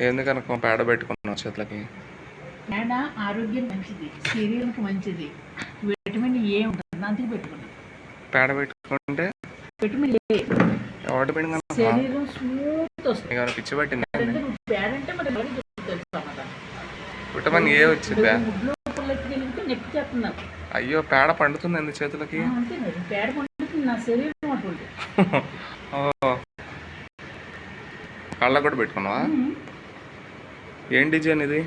ఎందుకనుకో పేడ పెట్టుకున్నావు చేతులకి? పేడ ఆరోగ్యం మంచిది, శరీరానికి మంచిది, విటమిన్ ఏ ఉంటుంది, అందుకు పెట్టుకున్నాను. పేడ పెట్టుకుంటే విటమిన్ ఏ ఎవరి పిండి శరీరం స్మూత్ వస్తుంది. పిచ్చి పట్టింది. పేడ అంటే మరి విటమిన్ ఏ వచ్చిందా? నెక్కి చేస్తున్నాను. అయ్యో పేడ పండుతుంది ఎందుకు చేతులకి? అంతే మరి పేడ పండుతుంది, నా శరీరం అటువంటి. కళ్ళ కూడా పెట్టుకున్నావా? ఏం డిజైన్ ఇది?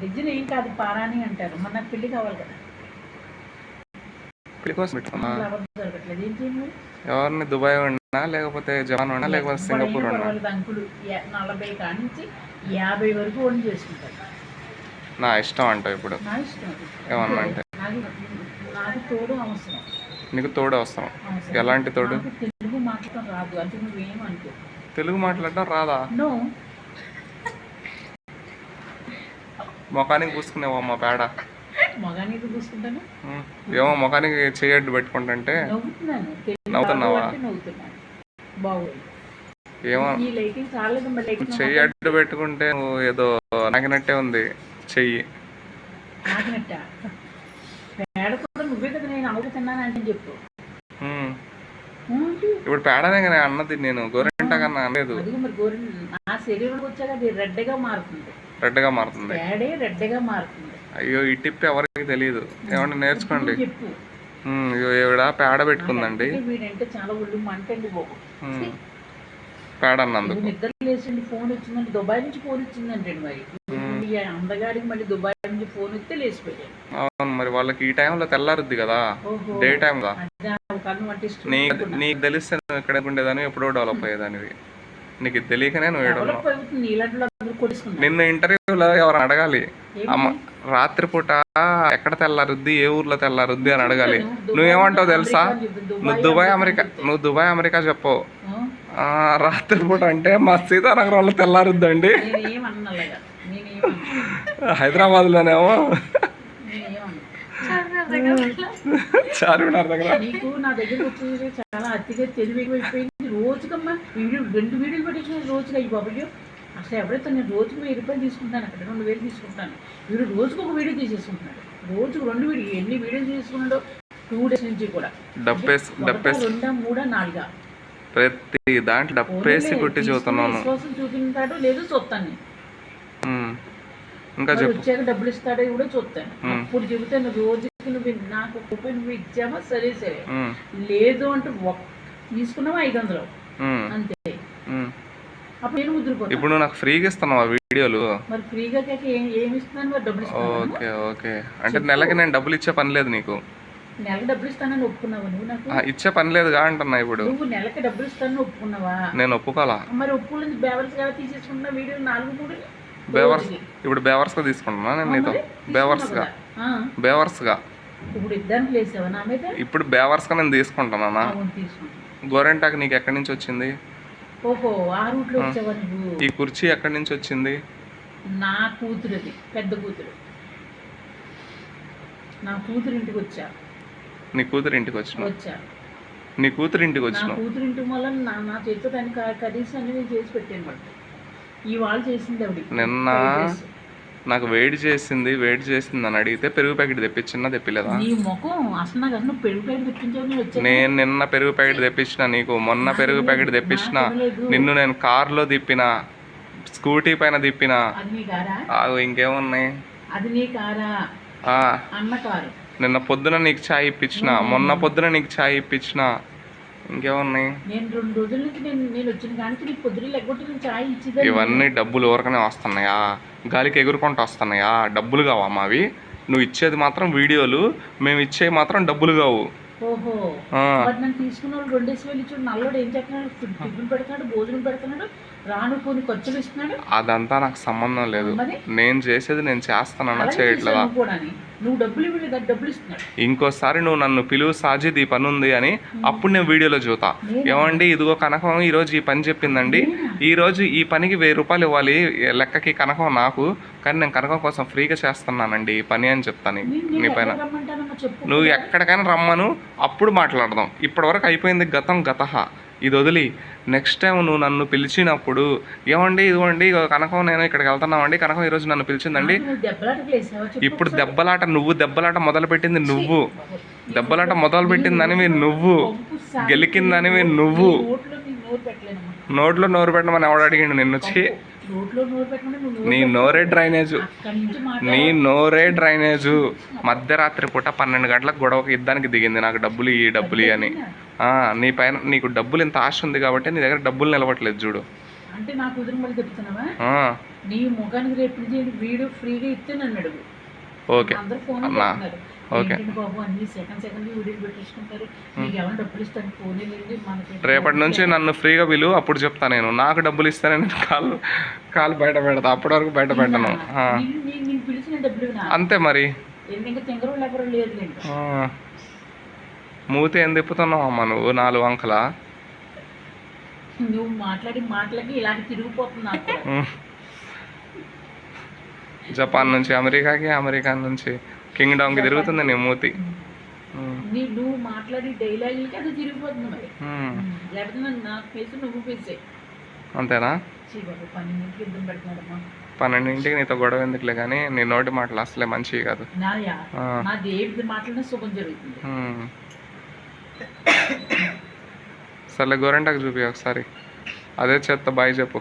డిజైన్ ఏం కాదు, పారాని అంటారు. మన నాకు పెళ్లి కావాలి కదా, పెళ్లి కోసం పెట్టుకున్నా. దొరకట్లేదు, ఏం చేయండి? ఎవరిని దుబాయ్ ఉన్నా లేకపోతే జపాన్ ఉన్నా లేకపోతే సింగపూర్ ఉన్నా? అంకులు 40 కానించి 50 వరకు వండి చేసుకుంటారు. నా ఇష్టం అంటావు ఇప్పుడు? నా ఇష్టం ఏమన్నా అంటే నాకు తోడు అవసరం. నీకు తోడు అవసరం? ఎలాంటి తోడు? తెలుగు మాట్లాడటం రాదు అంటే నువ్వేమనుకో. తెలుగు మాట్లాడటం రాదా? నో. ముఖానికి పూసుకునేవా మా పేడ? మొగానికి పూసుకుంటాను. ఏమో ముఖానికి చేయడ్డు పెట్టుకుంటుంటే నవ్వుతున్నావా? బాగుంది. ఏమో చెయ్యి అడ్డు పెట్టుకుంటే నువ్వు ఏదో నాకినట్టే ఉంది చెయ్యి. నాకినట్ట పేడ కూడా నువ్వే కదా నేను అడుగుతున్నానంటే చెప్పు. ఇప్పుడు పేడనే కానీ అన్నది, నేను గోరెంట కన్నా అనలేదు. మరి నా శరీరంలోకి వచ్చాక అది రెడ్గా మారుతుంది. రెడ్గా మారుతుంది? పేడే రెడ్గా మారుతుంది. అయ్యో ఈ టిప్ ఎవరికి తెలియదు, ఏమన్నా నేర్చుకోండి. చెప్పు. ఈవిడ పేడ పెట్టుకుందండి. వీడంటే చాలా ఒళ్ళు మంటండి బాబు. పేడ అన్నందుకు నిద్ర లేచండి, ఫోన్ వచ్చిందండి, దుబాయ్ నుంచి ఫోన్ వచ్చిందండి. మరి అందగాడికి మళ్ళీ దుబాయ్ నుంచి ఫోన్ వస్తే లేచిపోయాడు. అవును, మరి వాళ్ళకి ఈ టైంలో తెల్లారుద్ది కదా, డే టైం గా. నీకు తెలిస్తే నువ్వు ఎక్కడ ఉండేదాన్ని, ఎప్పుడో డెవలప్ అయ్యేదానివి. నీకు తెలియకనే నువ్వు నిన్న ఇంటర్వ్యూలో ఎవరు అడగాలి, అమ్మ రాత్రిపూట ఎక్కడ తెల్లారుద్ది, ఏ ఊర్లో తెల్లారుద్ది అని అడగాలి. నువ్వేమంటావు తెలుసా? నువ్వు దుబాయ్ అమెరికా చెప్పు. రాత్రిపూట అంటే మా సీతానగరంలో తెల్లారుద్దండి, హైదరాబాద్లోనేమో చార్మినార్ దగ్గర. నీకు నా దగ్గర వచ్చి చాలా అతిగా తెలివిపోయింది. రోజుకమ్మా 2 వీడియోలు పెట్టేసిన రోజుగా ఈ బాబయ్యో. అసలు ఎవరైతే నేను రోజుకు 1000 రూపాయలు తీసుకుంటాను, అక్కడ 2000 తీసుకుంటాను. వీడు రోజుకు ఒక వీడియో తీసేసుకుంటున్నాడు, రోజుకు 2 వీడియో. ఎన్ని వీడియోలు తీసుకున్నాడో 2 డేస్ నుంచి కూడా. 2, 3, 4 ప్రతి దాంట్లో డబ్బేసి కొట్టి చూస్తున్నాను. చూపించాడో లేదో చూస్తాను. ఇంకా వచ్చాక డబ్బులు ఇస్తాడో కూడా చూస్తాను. అప్పుడు చెబుతాను రోజుకి నువ్వు నాకు రూపాయలు నువ్వు ఇచ్చామా సరే సరే, లేదు అంటే తీసుకున్నావా 500 అంతే. అప్పుడు నేను ముద్రపోతాను. ఇప్పుడు నువ్వు నాకు ఫ్రీగా ఇస్తున్నావా వీడియోలు? మరి ఫ్రీగా ఏమి ఇస్తున్నాను, మరి డబ్బులు ఇస్తాను. ఓకే ఓకే, అంటే నెలకి నేను డబ్బులు ఇచ్చే పని లేదు నీకు? నెలకి డబ్బులు ఇస్తానని ఒప్పుకున్నావా నువ్వు? నాకు ఇచ్చే పని లేదుగా అంటున్నా. ఇప్పుడు నువ్వు నెలకి డబ్బులు ఇస్తానని ఒప్పుకున్నావా? నేను ఒప్పుకోవాలా? మరి ఒప్పుకోలేదు, బేవర్స్ గా తీసేసుకున్నా వీడియో 4-3 బేవర్స్. ఇప్పుడు బేవర్స్ గా తీసుకుంటున్నా నేను నీతో, బేవర్స్ గా. ఇప్పుడు ఇద్దరు లేసావా నా మీద? ఇప్పుడు బేవర్స్ గా నేను తీసుకుంటున్నా. గోరెంటాకు నీకు ఎక్కడి నుంచి వచ్చింది? ఓహో, ఆ రూట్ లో వచ్చావా నువ్వు? ఈ కుర్చీ ఎక్కడి నుంచి వచ్చింది? నా కూతురుది, పెద్ద కూతురు. నా కూతురు ఇంటికి వచ్చా. నీ కూతురు ఇంటికి వచ్చా? నీ కూతురు ఇంటికి వచ్చిన? కూతురు ఇంటికి వల్ల నా చేతితో దానికి కనీసం అన్ని నేను చేసి పెట్టాను. బట్ ఇవాళ చేసింది ఆవిడ. నిన్న నాకు వేడి చేసింది అని అడిగితే పెరుగు ప్యాకెట్ తెప్పించినా తెప్పిలేదా? నీ ముఖం అసలు నాకు అసలు పెరుగు ప్యాకెట్ తెప్పించావు. నేను నిన్న పెరుగు ప్యాకెట్ తెప్పించిన నీకు, మొన్న పెరుగు ప్యాకెట్ తెప్పించిన, నిన్ను నేను కార్లో తిప్పిన, స్కూటీ పైన తిప్పిన. ఇంకేమున్నాయి? అది నీ కారా? అన్న కారు. నిన్న పొద్దున నీకు ఛాయ్ ఇప్పించిన, మొన్న పొద్దున నీకు ఛాయ్ ఇప్పించిన. ఇంకేమున్నాయి? నేను 2 రోజుల నుంచి నేను వచ్చిన కానీ నీకు పొద్దున లెగ్గొట్టి ఛాయ్ ఇచ్చింది. ఇవన్నీ డబ్బులు ఊరకనే వస్తున్నాయా? గాలికి ఎగురుకుంటూ వస్తున్నాయా? డబ్బులు కావా మావి? నువ్వు ఇచ్చేది మాత్రం వీడియోలు, మేము ఇచ్చేవి మాత్రం డబ్బులు కావు. ఓహో, నన్ను తీసుకున్న వాళ్ళు 2 డేస్ వెళ్ళి చూడు. నల్లోడు ఏం చేస్తున్నాడు? టిఫిన్ పెడుతున్నాడు, భోజనం పెడుతున్నాడు, రాను కొన్ని ఖర్చులు ఇస్తున్నాడు. అదంతా నాకు సంబంధం లేదు. నేను చేసేది నేను చేస్తానన్నా, చేయట్లేదా? నువ్వు డబ్బులు ఇవ్వలేదు, డబ్బులు ఇస్తున్నాడు. ఇంకోసారి నువ్వు నన్ను పిలువు సాజిద్ ఈ పని ఉంది అని, అప్పుడు నేను వీడియోలో చూతా. ఏమండి ఇదిగో కనకం ఈరోజు ఈ పని చెప్పిందండి, ఈరోజు ఈ పనికి 1000 రూపాయలు ఇవ్వాలి లెక్కకి కనకం నాకు, కానీ నేను కనకం కోసం ఫ్రీగా చేస్తున్నానండి ఈ పని అని చెప్తాను నీ పైన. నువ్వు ఎక్కడికైనా రమ్మను, అప్పుడు మాట్లాడదాం. ఇప్పటివరకు అయిపోయింది గతం గతహ. ఇది వదిలి నెక్స్ట్ టైం నువ్వు నన్ను పిలిచినప్పుడు ఏమండి ఇదిగోండి ఇగో కనకం నేను ఇక్కడికి వెళ్తున్నామండి, కనకం ఈరోజు నన్ను పిలిచిందండి. నువ్వు దెబ్బలాటకు లేసావా చెప్పు ఇప్పుడు ఒకసారి. దెబ్బలాట దెబ్బలాట మొదలు పెట్టింది నువ్వు, దెబ్బలాట మొదలు పెట్టిందని మీరు నువ్వు, పంపు సాగి గెలికిందని మీరు నువ్వు. నోట్లో నీ నోరు పెట్టలేనమ్మా. నోట్లో నోరు పెట్టమని ఎవడు అడిగిండు నిన్ను వచ్చి? నోట్లో నోరు పెట్టమని నువ్వు నోరు నీ పెట్టు. నోరే డ్రైనేజు, అక్కడి నుంచి నీ మాట్లాడు. నోరే డ్రైనేజు. మధ్యరాత్రి పూట 12 గంటలకు గొడవకి యుద్ధానికి దిగింది, నాకు డబ్బులు ఇయ్యి డబ్బులు ఇయ్యి అని. నీ పైన నీకు డబ్బులు ఇంత ఆశ ఉంది కాబట్టి నీ దగ్గర డబ్బులు నిలవట్లేదు చూడు. అంటే నా కుదురు మళ్ళీ చెప్తున్నావా? ఆ, నీ ముఖానికి రేపు నుంచి వీడియో ఫ్రీగా ఇస్తే నన్ను అడుగు. ఓకే అందరూ ఫోన్ అన్నా, చేస్తున్నారు. ఓకే. ఏంటంటే బాబు అన్ని సెకండ్ వీడియోలు పెట్టేసుకుంటారు, మీకు ఎవరైనా డబ్బులు ఇస్తాను ఫోన్ వెళ్ళి మనకి రేపటి నుంచి నన్ను ఫ్రీగా పిలువు, అప్పుడు చెప్తా నేను. నాకు డబ్బులు ఇస్తానే నేను కాలు బయట పెడతా, అప్పటి వరకు బయట పెట్టను. నేను పిలిచిన డబ్బులు నా అంతే మరి. ఇంకా తింగరు లేకపోతే లేదు లేదు. ఆ, మూతి ఏం తిప్పుతున్నావు అమ్మ నువ్వు 4 వంకలా? నువ్వు మాటలకి ఇలాంటి తిరిగిపోతుంది నాకు కూడా. జపాన్ నుంచి అమెరికాకి, అమెరికా నుంచి కింగ్డమ్కి తిరుగుతుంది నీ మూతి. నువ్వు మాట్లాడి డైలాగులకి అది తిరిగిపోతుంది మరి. లేకపోతే నా ఫేస్ నువ్వు ఫేసే. అంతేనా? బాబు 12 యుద్ధం పెడుతున్నాడమ్మా. 12ంటికి నీతో గొడవ ఎందుకులే కానీ నీ నోటి మాటలు అసలే మంచివి కాదు. నా దేవుడి మాటలనే శుభం జరుగుతుంది. సర్లే గోరెంటాకు చూపి ఒకసారి, అదే చేత్త బాయ్ చెప్పు.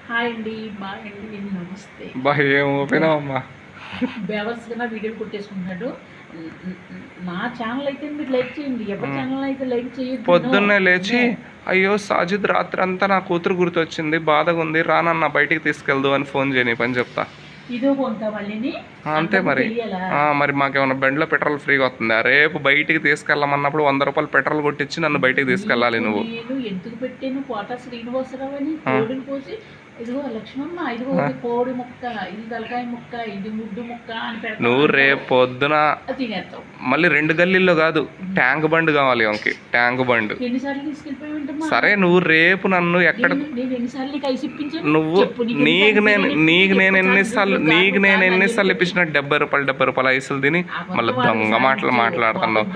హాయ్ అండి, బాయ్ అండి, నమస్తే. బాయ్ ఏం ఓపెనావమ్మా? బేవర్స్గా నా వీడియోలు కొట్టేసుకుంటున్నాడు. నా ఛానల్ అయితే మీరు లైక్ చేయండి, ఎవరి ఛానల్ అయితే లైక్ చేయొద్దు. పొద్దున్నే లేచి అయ్యో సాజిద్ రాత్రి అంతా నా కూతురు గుర్తొచ్చింది, బాధగా ఉంది, రానన్న బయటికి తీసుకెళ్దు అని ఫోన్ చేయని పని చెప్తా. ఇదో కొంత మళ్ళీ అంతే మరి. మరి మాకేమన్నా బండిలో పెట్రోల్ ఫ్రీగా వస్తుందా? రేపు బయటికి తీసుకెళ్ళమన్నప్పుడు 100 రూపాయలు పెట్రోల్ కొట్టించి నన్ను బయటికి తీసుకెళ్ళాలి నువ్వు. నేను ఎందుకు పెట్టాను కోట శ్రీనివాసరావు అని కోడిని కోసి ఇదిగో లక్ష్మమ్మ ఇదిగో కోడి ముక్క, ఇది తలకాయ ముక్క, ఇది ముడ్డు ముక్క అని పెడతా. నువ్వు రేపు పొద్దున తినేస్తావు. మళ్ళీ 2 గల్లీల్లో కాదు, ట్యాంక్ బండ్ కావాలి వంకి, ట్యాంక్ బండ్. ఎన్నిసార్లు తీసుకెళ్ళిపోయి ఉంటామా? సరే నువ్వు రేపు నన్ను ఎక్కడ నేను ఎన్నిసార్లు నీకు ఐసి ఇప్పించాను? నువ్వు నీకు నేను ఎన్నిసార్లు ఇప్పించిన 70 రూపాయలు ఐసులు తిని మళ్ళీ దొంగ మాటలు మాట్లాడుతున్నావు.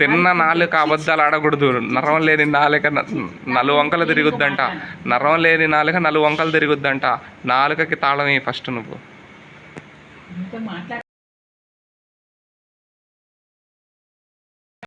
తిన్న 4 అబద్ధాలు ఆడకూడదు. నరం లేని నాలుక 4 వంకలు తిరుగుద్దంట, నరం లేని నాలుక 4 వంకలు తిరుగుద్దంట. నాలుకకి తాళం ఫస్ట్ నువ్వు.